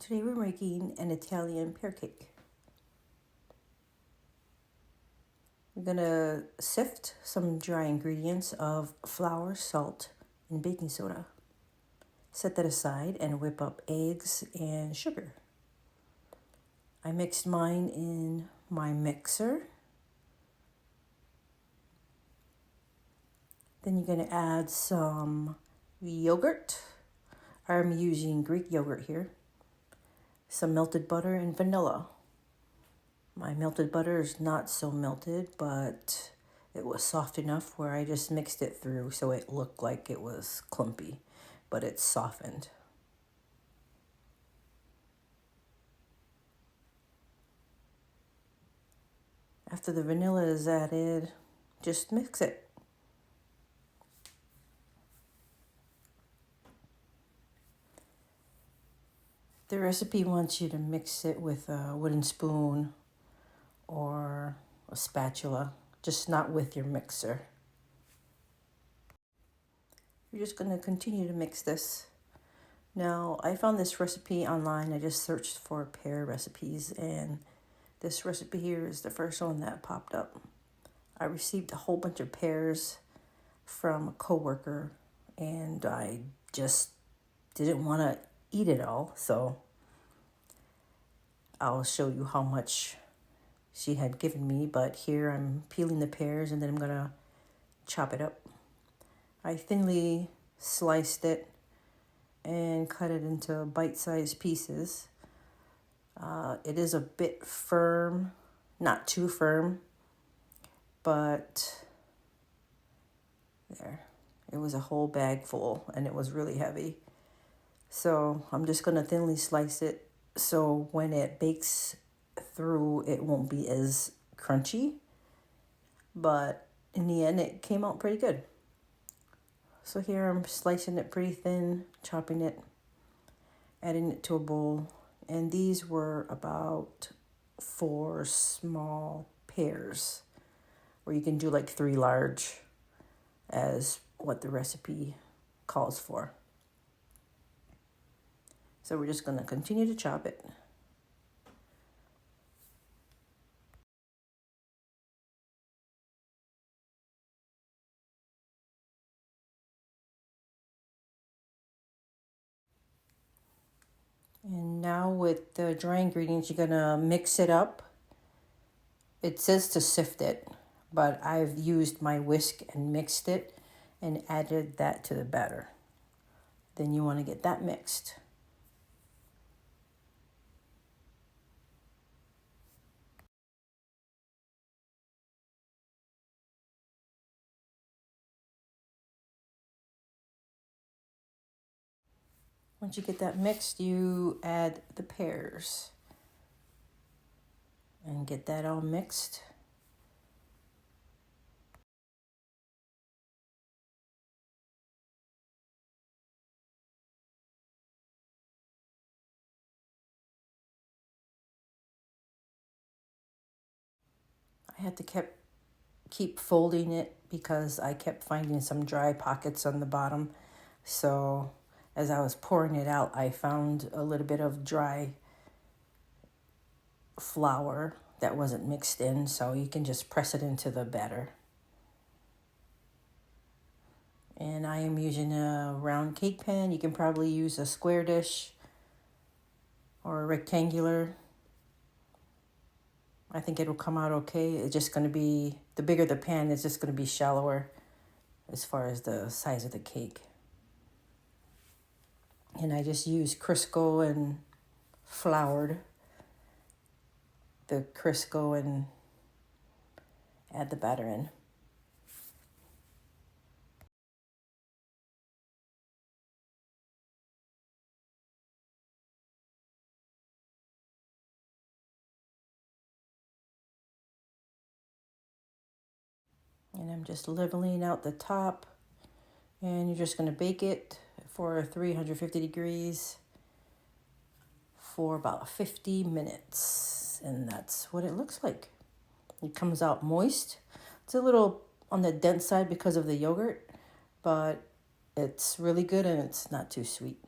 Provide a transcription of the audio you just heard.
Today we're making an Italian pear cake. We're gonna sift some dry ingredients of flour, salt, and baking soda. Set that aside and whip up eggs and sugar. I mixed mine in my mixer. Then you're gonna add some yogurt. I'm using Greek yogurt here. Some melted butter and vanilla. My melted butter is not so melted, but it was soft enough where I just mixed it through so it looked like it was clumpy, but it's softened. After the vanilla is added, just mix it. The recipe wants you to mix it with a wooden spoon or a spatula, just not with your mixer. You're just going to continue to mix this. Now, I found this recipe online. I just searched for pear recipes, and this recipe here is the first one that popped up. I received a whole bunch of pears from a coworker, and I just didn't want to eat it all, so I'll show you how much she had given me. But here I'm peeling the pears, and then I'm going to chop it up. I thinly sliced it and cut it into bite-sized pieces. It is a bit firm, not too firm, but there. It was a whole bag full, and it was really heavy. So I'm just going to thinly slice it so when it bakes through, it won't be as crunchy. But in the end, it came out pretty good. So here I'm slicing it pretty thin, chopping it, adding it to a bowl. And these were about 4 small pears, or you can do like 3 large as what the recipe calls for. So we're just going to continue to chop it. And now with the dry ingredients, you're going to mix it up. It says to sift it, but I've used my whisk and mixed it and added that to the batter. Then you want to get that mixed. Once you get that mixed, you add the pears and get that all mixed. I had to keep folding it because I kept finding some dry pockets on the bottom. So as I was pouring it out, I found a little bit of dry flour that wasn't mixed in, so you can just press it into the batter. And I am using a round cake pan. You can probably use a square dish or a rectangular. I think it'll come out okay. It's just going to be, the bigger the pan, it's just going to be shallower as far as the size of the cake. And I just used Crisco and floured the Crisco and add the batter in. And I'm just leveling out the top, and you're just going to bake it for 350 degrees for about 50 minutes. And that's what it looks like. It comes out moist. It's a little on the dense side because of the yogurt, but it's really good and it's not too sweet.